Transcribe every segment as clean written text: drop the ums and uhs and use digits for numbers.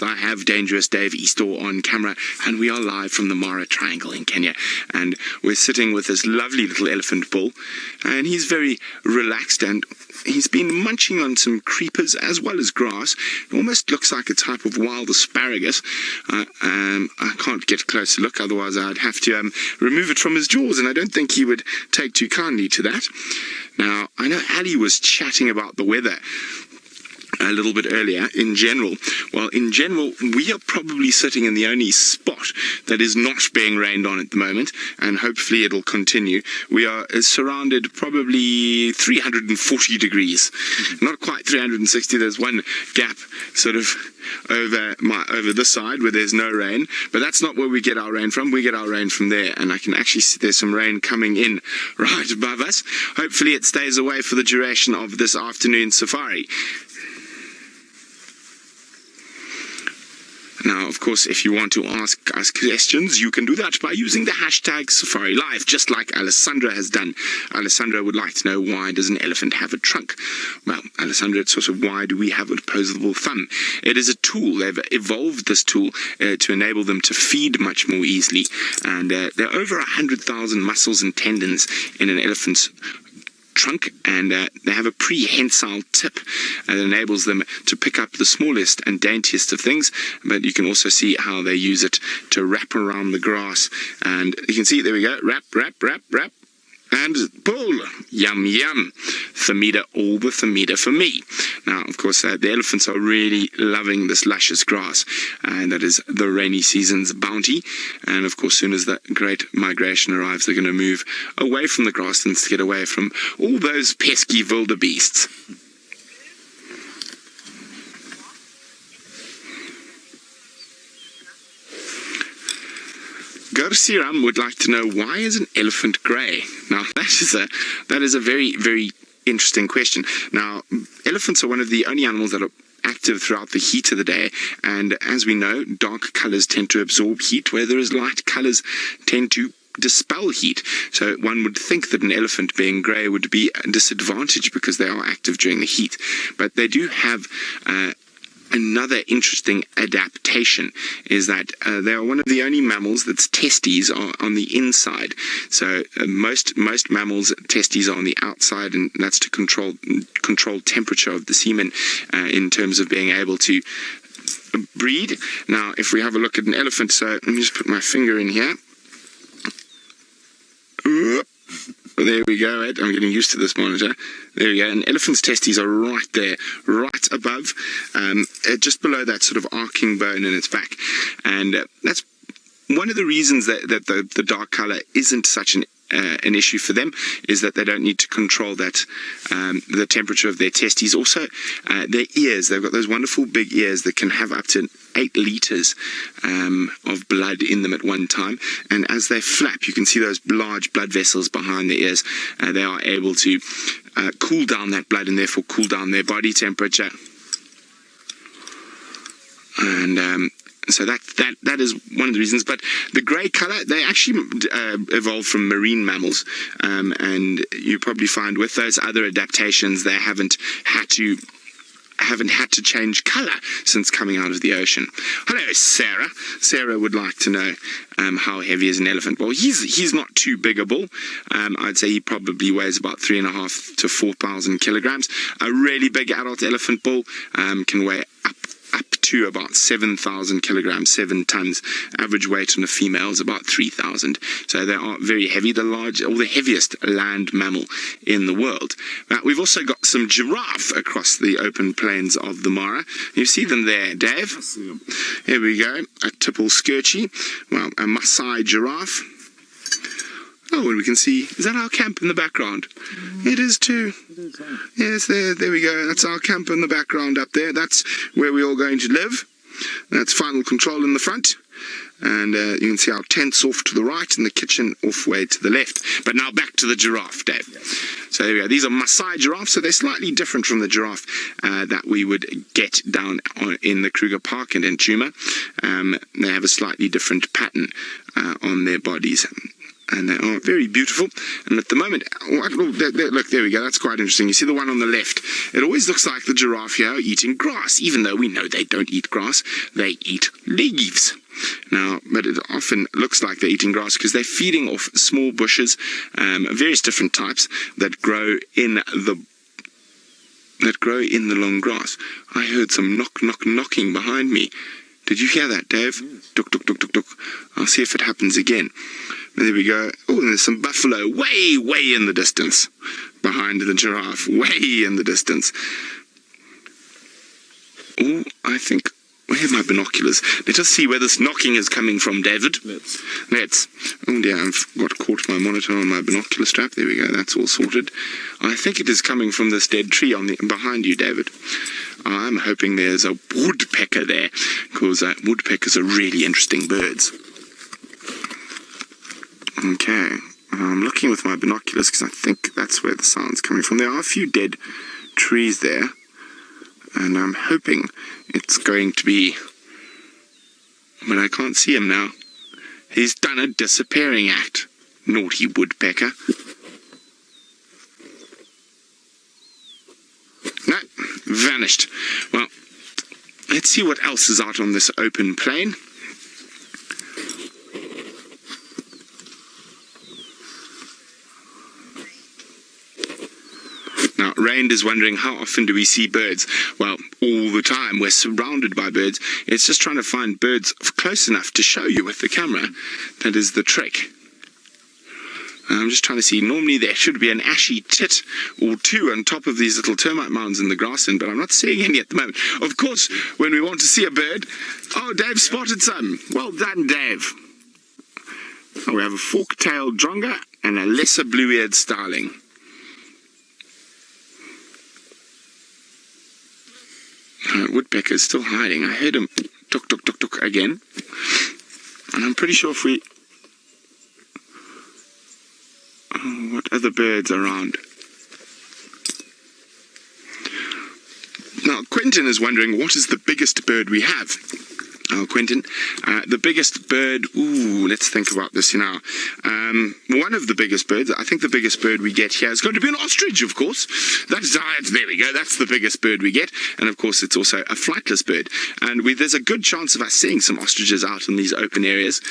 I have Dangerous Dave Eastall on camera, and we are live from the Mara Triangle in Kenya, and we're sitting with this lovely little elephant bull, and he's very relaxed, and he's been munching on some creepers as well as grass. It almost looks like a type of wild asparagus. I can't get a closer look, otherwise I'd have to remove it from his jaws, and I don't think he would take too kindly to that. Now, I know Ali was chatting about the weather a little bit earlier. In general, we are probably sitting in the only spot that is not being rained on at the moment, and hopefully it'll continue. We are surrounded probably 340 degrees, not quite 360. There's one gap sort of over this side where there's no rain, but that's not where we get our rain from. We get our rain from there, and I can actually see there's some rain coming in right above us. Hopefully it stays away for the duration of this afternoon safari. Now, of course, if you want to ask us questions, you can do that by using the hashtag SafariLive, just like Alessandra has done. Alessandra would like to know, why does an elephant have a trunk? Well, Alessandra, it's sort of, why do we have an opposable thumb? It is a tool. They've evolved this tool to enable them to feed much more easily. And there are over 100,000 muscles and tendons in an elephant's trunk, and they have a prehensile tip that enables them to pick up the smallest and daintiest of things, but you can also see how they use it to wrap around the grass, and you can see, there we go, wrap, and pull, yum yum, Thermida, all the Thermida for me. Now, of course, the elephants are really loving this luscious grass, and that is the rainy season's bounty. And of course, soon as the great migration arrives, they're going to move away from the grasslands to get away from all those pesky wildebeests. Garciram would like to know, why is an elephant grey? Now, that is a very, very interesting question. Now, elephants are one of the only animals that are active throughout the heat of the day, and as we know, dark colours tend to absorb heat, whereas light colours tend to dispel heat. So one would think that an elephant being grey would be a disadvantage because they are active during the heat, but they do have another interesting adaptation, is that they are one of the only mammals that's testes are on the inside. So most mammals' testes are on the outside, and that's to control temperature of the semen in terms of being able to breed. Now, if we have a look at an elephant, so let me just put my finger in here. There we go, Ed. I'm getting used to this monitor. There we go. And elephant's testes are right there, right above, just below that sort of arcing bone in its back. And that's one of the reasons that the dark color isn't such an issue for them, is that they don't need to control that the temperature of their testes. Also, their ears, they've got those wonderful big ears that can have up to 8 liters of blood in them at one time, and as they flap, you can see those large blood vessels behind the ears. They are able to cool down that blood, and therefore cool down their body temperature. And so that is one of the reasons. But the grey colour, they actually evolved from marine mammals, and you probably find with those other adaptations they haven't had to change colour since coming out of the ocean. Hello, Sarah. Sarah would like to know, how heavy is an elephant? Well, he's not too big a bull. I'd say he probably weighs about 3,500 to 4,000 kilograms. A really big adult elephant bull can weigh up to about 7,000 kilograms, 7 tons. Average weight on a female is about 3,000. So they are very heavy, the heaviest land mammal in the world. Now, we've also got some giraffe across the open plains of the Mara. You see them there, Dave? I see them. Here we go, a tipple skirchy, well, a Masai giraffe. Oh, and we can see, is that our camp in the background? It is too. It is, huh? Yes, there we go. That's our camp in the background up there. That's where we're all going to live. That's final control in the front. And you can see our tents off to the right and the kitchen off way to the left. But now back to the giraffe, Dave. Yes. So there we go. These are Masai giraffes, so they're slightly different from the giraffe that we would get down in the Kruger Park and in Djuma. They have a slightly different pattern on their bodies. and they are very beautiful. And at the moment, look, there we go, that's quite interesting. You see the one on the left, it always looks like the giraffe here are eating grass, even though we know they don't eat grass, they eat leaves. Now, but it often looks like they're eating grass because they're feeding off small bushes, various different types that grow in the long grass. I heard some knocking behind me. Did you hear that, Dave? Yes. Duck, duck, duck, duck, duck. I'll see if it happens again. There we go. Oh, and there's some buffalo way in the distance. Behind the giraffe, way in the distance. Oh, I think... Where are my binoculars? Let us see where this knocking is coming from, David. Let's. Oh dear, I've got caught my monitor on my binocular strap. There we go, that's all sorted. I think it is coming from this dead tree behind you, David. I'm hoping there's a woodpecker there, because woodpeckers are really interesting birds. Okay, I'm looking with my binoculars because I think that's where the sound's coming from. There are a few dead trees there, and I'm hoping it's going to be... But I can't see him now. He's done a disappearing act. Naughty woodpecker. No, vanished. Well, let's see what else is out on this open plain. Now, Rain is wondering, how often do we see birds? Well, all the time. We're surrounded by birds. It's just trying to find birds close enough to show you with the camera. That is the trick. I'm just trying to see. Normally there should be an ashy tit or two on top of these little termite mounds in the grassland, but I'm not seeing any at the moment. Of course, when we want to see a bird... Oh, Dave spotted some. Well done, Dave. Oh, we have a fork-tailed dronga and a lesser blue-eared starling. Woodpecker's still hiding. I heard him tuk tuk tuk tuk again. And I'm pretty sure if we... Oh, what other birds are around? Now, Quentin is wondering, what is the biggest bird we have? Oh, Quentin, the biggest bird, ooh, let's think about this now. One of the biggest birds, I think the biggest bird we get here is going to be an ostrich, of course. That's, there we go, that's the biggest bird we get. And of course, it's also a flightless bird. And there's a good chance of us seeing some ostriches out in these open areas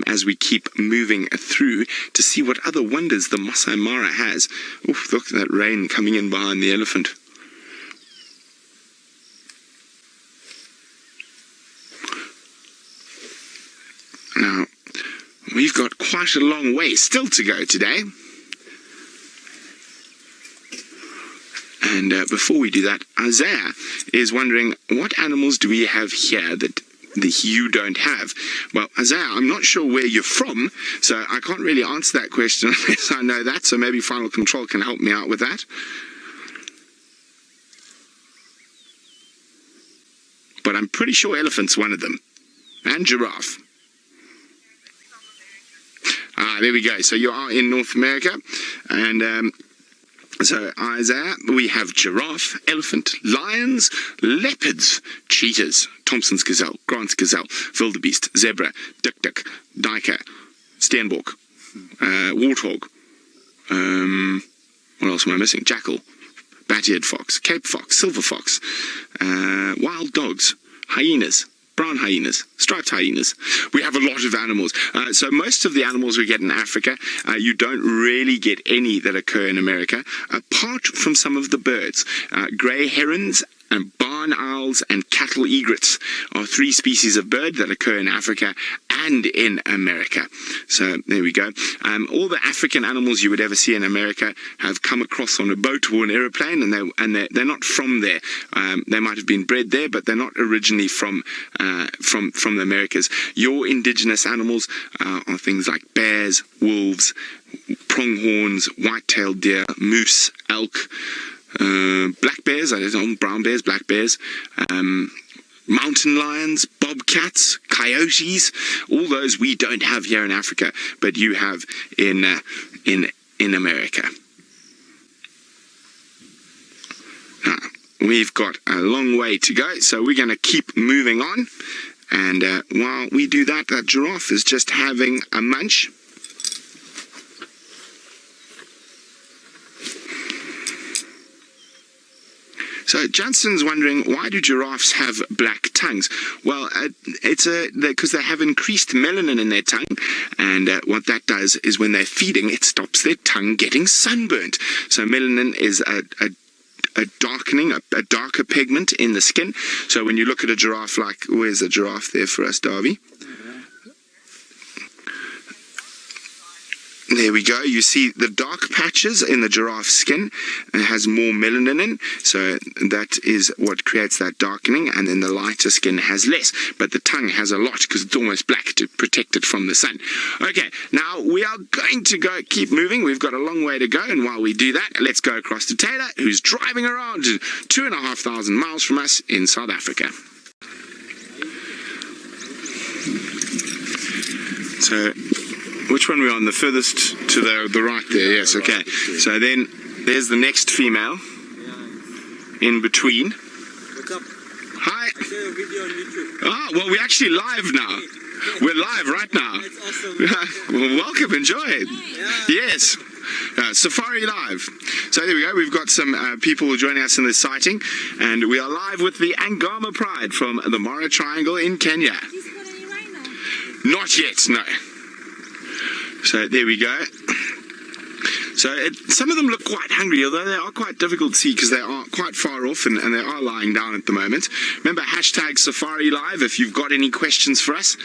as we keep moving through to see what other wonders the Masai Mara has. Oof, look at that rain coming in behind the elephant. Now, we've got quite a long way still to go today. And before we do that, Isaiah is wondering, what animals do we have here that you don't have? Well, Isaiah, I'm not sure where you're from, so I can't really answer that question unless I know that, so maybe Final Control can help me out with that. But I'm pretty sure elephant's one of them. And giraffe. There we go. So you are in North America, and so Isaiah, we have giraffe, elephant, lions, leopards, cheetahs, Thompson's gazelle, Grant's gazelle, wildebeest, zebra, duk-duk, duiker, steenbok, warthog. What else am I missing? Jackal, bat-eared fox, cape fox, silver fox, wild dogs, hyenas, brown hyenas, striped hyenas. We have a lot of animals. So most of the animals we get in Africa, you don't really get any that occur in America, apart from some of the birds. Grey herons and barn owls and cattle egrets are 3 species of bird that occur in Africa and in America. So there we go. All the African animals you would ever see in America have come across on a boat or an aeroplane, and they're not from there. They might have been bred there, but they're not originally from the Americas. Your indigenous animals are things like bears, wolves, pronghorns, white-tailed deer, moose, elk, black bears, I don't know, brown bears, black bears, mountain lions, bobcats, coyotes. All those we don't have here in Africa, but you have in America. Now, we've got a long way to go, so we're going to keep moving on. And while we do that, that giraffe is just having a munch. So Johnson's wondering, why do giraffes have black tongues? Well, it's because they have increased melanin in their tongue, and what that does is when they're feeding, it stops their tongue getting sunburnt. So melanin is a darkening, a darker pigment in the skin. So when you look at a giraffe, like, where's a giraffe there for us, Darby? There we go. You see the dark patches in the giraffe skin, and it has more melanin in, so that is what creates that darkening, and then the lighter skin has less, but the tongue has a lot because it's almost black to protect it from the sun. Okay, now we are going to keep moving. We've got a long way to go, and while we do that, let's go across to Taylor, who's driving around 2,500 miles from us in South Africa. So, which one are we on? The furthest to the right there, yes, okay. So then, there's the next female in between. What's up? Hi. I saw your video on YouTube. Ah, well, we're actually live now. We're live right now. That's awesome. Well, welcome, enjoy it. Yeah. Yes. Safari Live. So there we go, we've got some people joining us in this sighting, and we are live with the Angama Pride from the Mara Triangle in Kenya. Did you spot any rhino? Not yet, no. So there we go. So some of them look quite hungry, although they are quite difficult to see because they are quite far off and they are lying down at the moment. Remember, hashtag Safari Live if you've got any questions for us.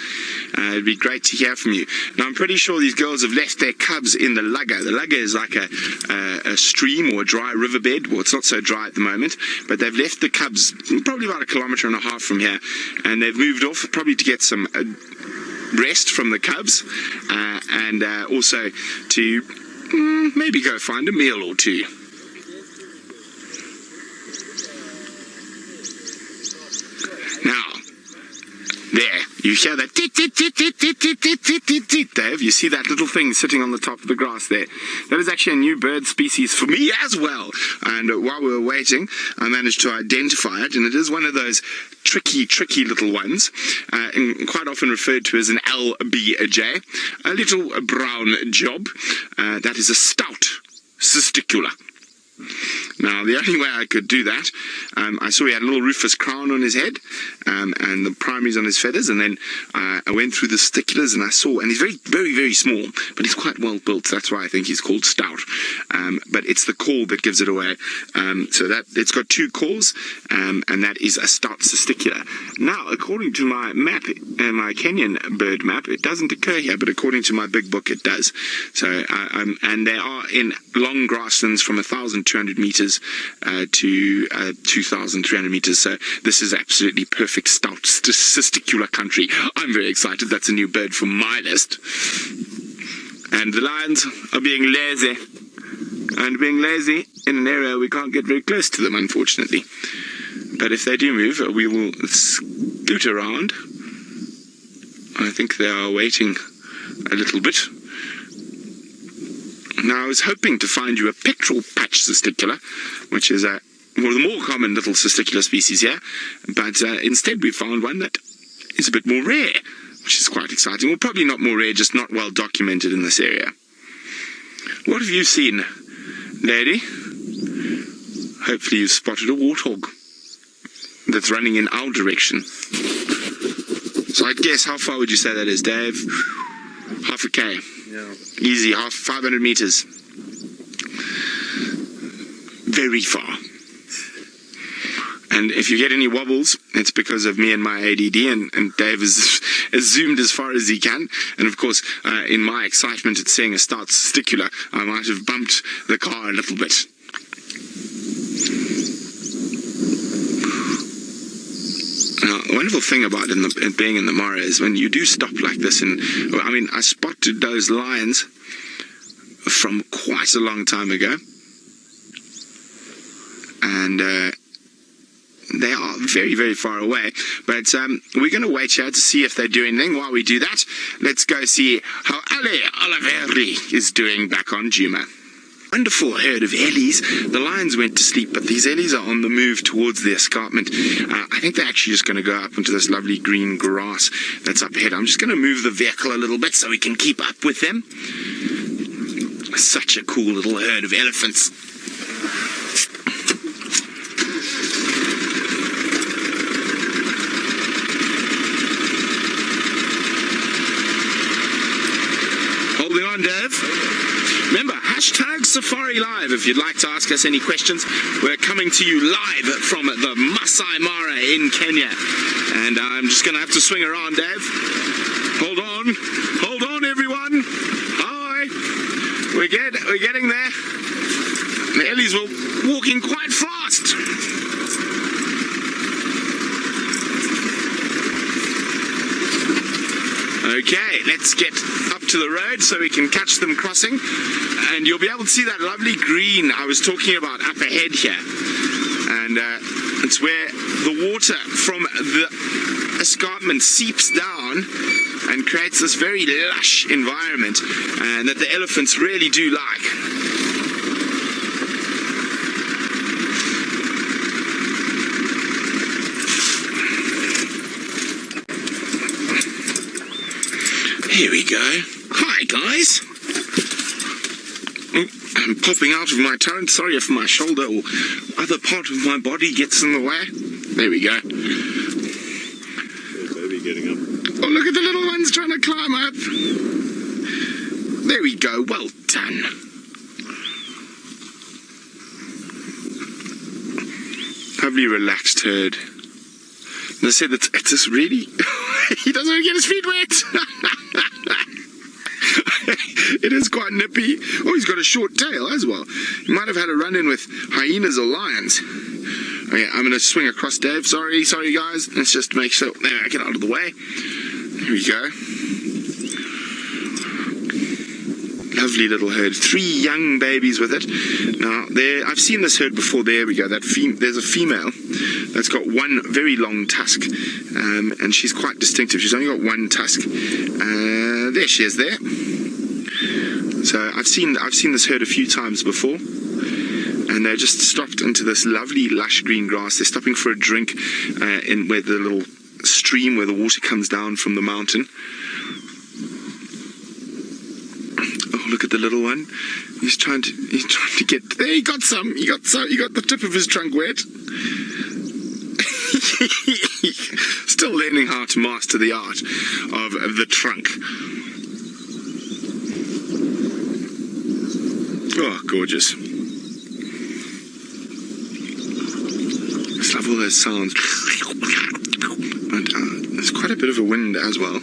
It'd be great to hear from you. Now, I'm pretty sure these girls have left their cubs in the lugga. The lugga is like a stream or a dry riverbed. Well, it's not so dry at the moment, but they've left the cubs probably about 1.5 kilometers from here, and they've moved off probably to get some rest from the cubs, and also to maybe go find a meal or two. Now, there, you hear that tit tit tit tit tit tit tit tit tit tit, Dave. You see that little thing sitting on the top of the grass there? That is actually a new bird species for me as well. And while we were waiting, I managed to identify it, and it is one of those tricky little ones, and quite often referred to as an LBJ, a little brown job. That is a stout cysticula. Now, the only way I could do that, I saw he had a little rufous crown on his head, and the primaries on his feathers, and then I went through the sticulars and I saw, and he's very small, but he's quite well built, so that's why I think he's called stout. But it's the call that gives it away. So that it's got 2 calls, and that is a stout cysticula. Now, according to my map, my Kenyan bird map, it doesn't occur here, but according to my big book, it does. So, and they are in long grasslands from 1,200 meters to 2,300 meters. So this is absolutely perfect stout cysticula country. I'm very excited. That's a new bird for my list. And the lions are being lazy. And being lazy in an area we can't get very close to them, unfortunately. But if they do move, we will scoot around. I think they are waiting a little bit. Now, I was hoping to find you a pectoral patch cysticula, which is one of the more common little cysticula species here, but instead we found one that is a bit more rare, which is quite exciting. Well, probably not more rare, just not well documented in this area. What have you seen, lady? Hopefully you've spotted a warthog that's running in our direction. So I guess, how far would you say that is, Dave? Half a K. Yeah. Easy, 500 meters. Very far. And if you get any wobbles, it's because of me and my ADD, and Dave has zoomed as far as he can. And of course, in my excitement at seeing a stout cysticula, I might have bumped the car a little bit. Now, the wonderful thing about being in the Mara is when you do stop like this, and I mean, I spotted those lions from quite a long time ago, and they are very far away, but we're going to wait here to see if they do anything. While we do that, let's go see how Ale Oliveri is doing back on Djuma. Wonderful herd of ellies. The lions went to sleep, but these ellies are on the move towards the escarpment. I think they're actually just going to go up into this lovely green grass that's up ahead. I'm just going to move the vehicle a little bit so we can keep up with them. Such a cool little herd of elephants. Hashtag Safari Live if you'd like to ask us any questions. We're coming to you live from the Masai Mara in Kenya. And I'm just going to have to swing around, Dave. Hold on everyone. Hi. We're getting there. The Ellies were walking quite fast. Okay, let's get up to the road so we can catch them crossing, and you'll be able to see that lovely green I was talking about up ahead here, and it's where the water from the escarpment seeps down and creates this very lush environment, and that the elephants really do like. Here we go. Hi guys. Oh, I'm popping out of my turret. Sorry if my shoulder or other part of my body gets in the way. There we go. There's baby getting up. Oh, look at the little ones trying to climb up. There we go. Well done. Lovely relaxed herd. And I said it's just really... He doesn't even get his feet wet. It is quite nippy. Oh, he's got a short tail as well. He might have had a run-in with hyenas or lions. Okay, I'm going to swing across, Dave. Sorry guys. Let's just make sure. There, I get out of the way. Here we go. Lovely little herd. 3 young babies with it. Now, there, I've seen this herd before. There we go. There's a female that's got one very long tusk, and she's quite distinctive. She's only got one tusk. There she is. There. So I've seen this herd a few times before, and they're just stopped into this lovely lush green grass. They're stopping for a drink in where the little stream where the water comes down from the mountain. Oh, look at the little one. He's trying to get there. He got some. He got the tip of his trunk wet. Still learning how to master the art of the trunk. Oh, gorgeous. Just love all those sounds. And there's quite a bit of a wind as well.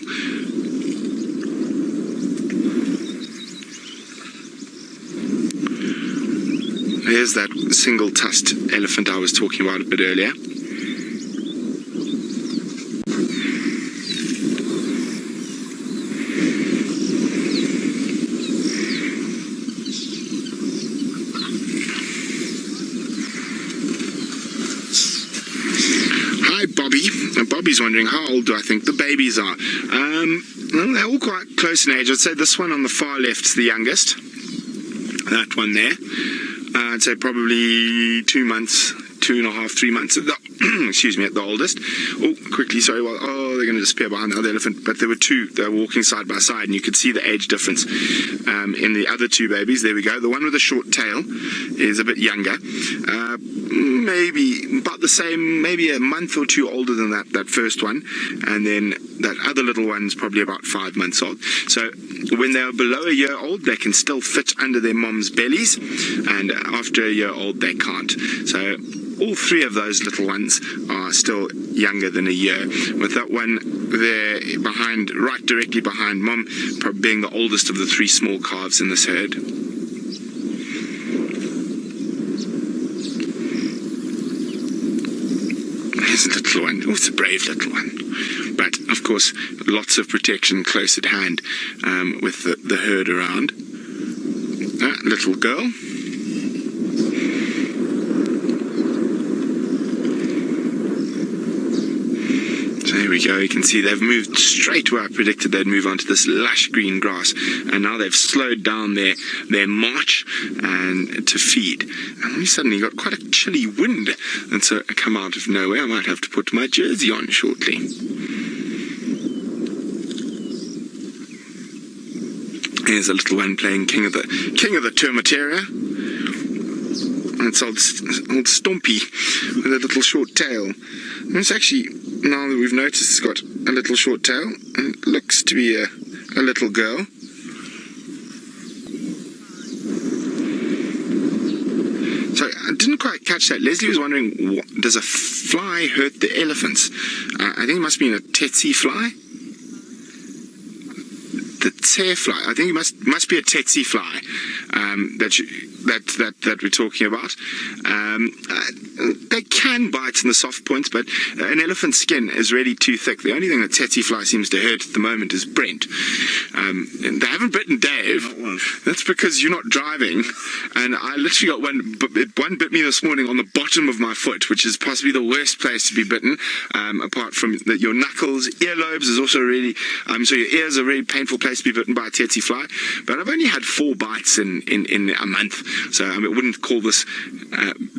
Here's that single-tusked elephant I was talking about a bit earlier. Bobby's wondering how old do I think the babies are. Well, they're all quite close in age. I'd say this one on the far left's the youngest. That one there. I'd say probably 2 months, 2.5, 3 months at the excuse me, at the oldest. Oh, quickly, sorry. Well, oh, they're going to disappear behind the other elephant. But there were 2. They were walking side by side, and you could see the age difference in the other 2 babies. There we go. The one with the short tail is a bit younger. Maybe about the same, maybe a month or 2 older than that first one, and then that other little one's probably about 5 months old. So when they're below a year old, they can still fit under their mom's bellies, and after a year old, they can't. So all 3 of those little ones are still younger than a year, with that one there behind, right directly behind mom, probably being the oldest of the 3 small calves in this herd. Here's a little one. Oh, it's a brave little one. But, of course, lots of protection close at hand with the herd around. Little girl. So here we go. You can see they've moved straight where I predicted they'd move onto this lush green grass. And now they've slowed down their march and to feed. And we suddenly got quite a chilly wind. And so I come out of nowhere. I might have to put my jersey on shortly. Here's a little one playing King of the Termitaria. And it's old Stompy with a little short tail. And it's actually, now that we've noticed, it's got a little short tail, and it looks to be a little girl. catch that. Leslie was wondering, does a fly hurt the elephants? I think it must be a tsetse fly. The tse fly. I think it must be a tsetse fly that we're talking about. They can bite in the soft points, but an elephant's skin is really too thick. The only thing that tsetse fly seems to hurt at the moment is Brent. And they haven't bitten Dave. That's because you're not driving. And I literally got one bit me this morning on the bottom of my foot, which is possibly the worst place to be bitten. Apart from your knuckles, earlobes is also really, so your ears are a really painful place to be bitten by a tsetse fly. But I've only had 4 bites in a month, so I wouldn't call this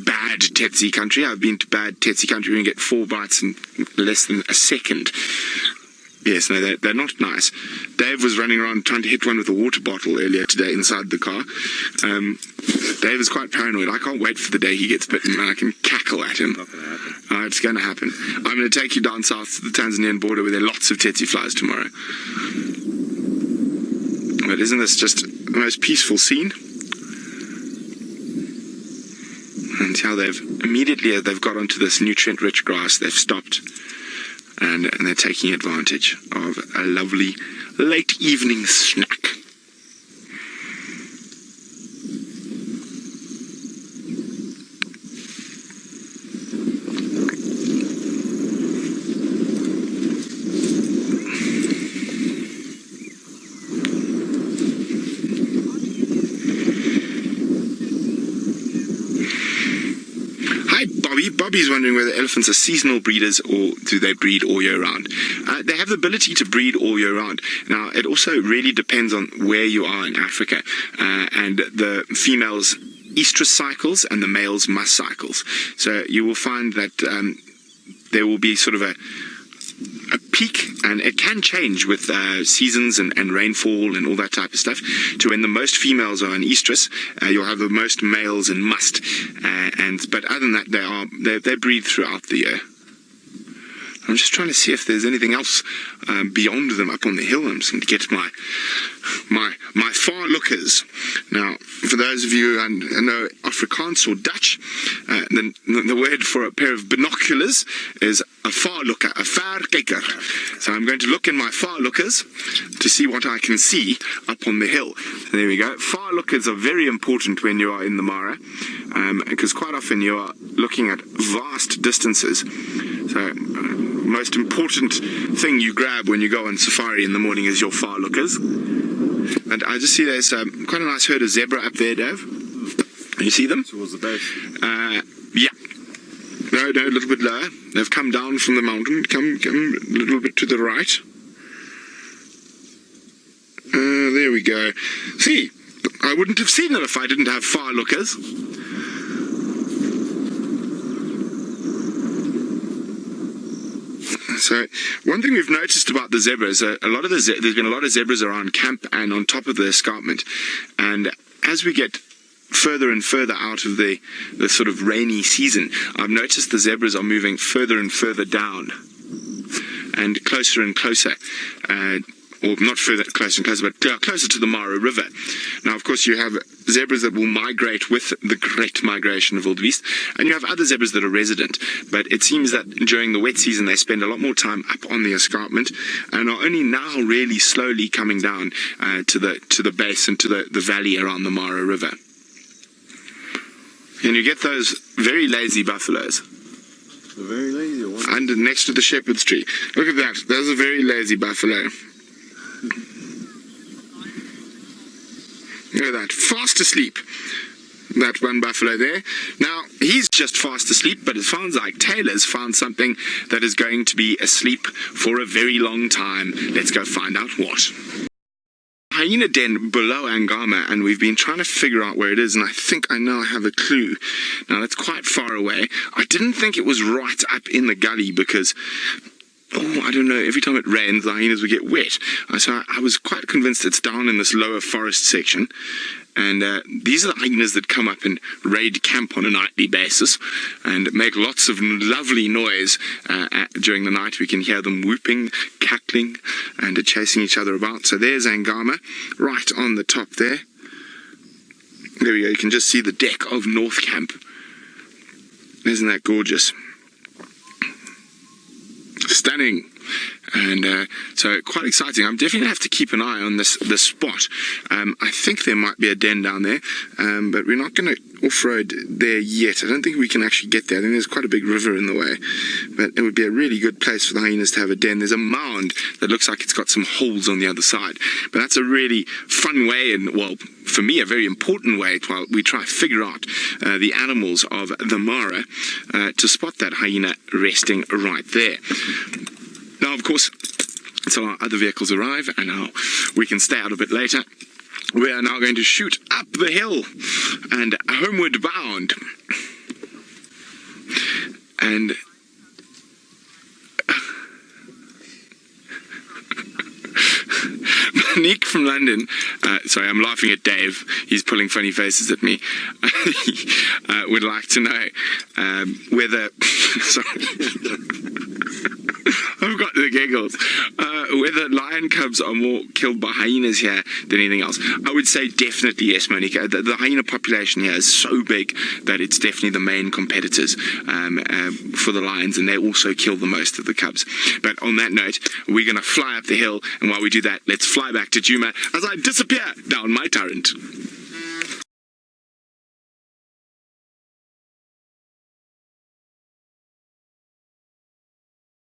bad tsetse country. I've been to bad tsetse country where you get 4 bites in less than a second. Yes, no, they're not nice. Dave was running around trying to hit one with a water bottle earlier today inside the car. Dave is quite paranoid. I can't wait for the day he gets bitten and I can cackle at him. It's going to happen. I'm going to take you down south to the Tanzanian border where there are lots of tsetse flies tomorrow. But isn't this just the most peaceful scene? And how they've got onto this nutrient-rich grass, they've stopped. And they're taking advantage of a lovely late evening snack. Bobby's wondering whether elephants are seasonal breeders or do they breed all year round. They have the ability to breed all year round. Now, it also really depends on where you are in Africa, and the females' estrus cycles and the males' must cycles. So you will find that there will be sort of a peak, and it can change with seasons and rainfall and all that type of stuff, to when the most females are in estrus, you'll have the most males in must, but other than that, they breed throughout the year. I'm just trying to see if there's anything else beyond them up on the hill. I'm just going to get my far lookers. Now, for those of you who know Afrikaans or Dutch, the word for a pair of binoculars is a far looker, a verkyker. So I'm going to look in my far lookers to see what I can see up on the hill. So there we go. Far lookers are very important when you are in the Mara, because quite often you are looking at vast distances. So most important thing you grab when you go on safari in the morning is your far lookers. And I just see there's quite a nice herd of zebra up there, Dave. You see them? Towards the base. Yeah. No, a little bit lower. They've come down from the mountain, come a little bit to the right. There we go. See, I wouldn't have seen them if I didn't have far lookers. So one thing we've noticed about the zebras, there's been a lot of zebras around camp and on top of the escarpment, and as we get further and further out of the sort of rainy season, I've noticed the zebras are moving further and further down and closer and closer, or not closer and closer, but closer to the Mara River. Now, of course, you have zebras that will migrate with the great migration of wildebeest, and you have other zebras that are resident. But it seems that during the wet season, they spend a lot more time up on the escarpment, and are only now really slowly coming down to the base and to the valley around the Mara River. And you get those very lazy buffaloes. The very lazy one. Next to the shepherd's tree. Look at that. There's a very lazy buffalo. Look at that, fast asleep, that one buffalo there. Now, he's just fast asleep, but it sounds like Taylor's found something that is going to be asleep for a very long time. Let's go find out what. Hyena den below Angama, and we've been trying to figure out where it is, and I think I now have a clue. Now, that's quite far away. I didn't think it was right up in the gully because, I don't know, every time it rains, the hyenas would get wet. So I was quite convinced it's down in this lower forest section. And these are the hyenas that come up and raid camp on a nightly basis and make lots of lovely noise during the night. We can hear them whooping, cackling, and chasing each other about. So there's Angama, right on the top there. There we go, you can just see the deck of North Camp. Isn't that gorgeous? Stunning. And so quite exciting. I'm definitely going to have to keep an eye on this spot. I think there might be a den down there, but we're not going to off-road there yet. I don't think we can actually get there. I think there's quite a big river in the way, but it would be a really good place for the hyenas to have a den. There's a mound that looks like it's got some holes on the other side, but that's a really fun way, and well, for me, a very important way while we try to figure out the animals of the Mara to spot that hyena resting right there. Now, of course, until our other vehicles arrive and now we can stay out a bit later, we are now going to shoot up the hill and homeward bound. And Monique from London, sorry, I'm laughing at Dave, he's pulling funny faces at me, would like to know whether, sorry, I've got the giggles, whether lion cubs are more killed by hyenas here than anything else. I would say definitely yes, Monique. The hyena population here is so big that it's definitely the main competitors for the lions, and they also kill the most of the cubs. But on that note, we're going to fly up the hill, and while we do that, let's fly back to Djuma as I disappear down my turret.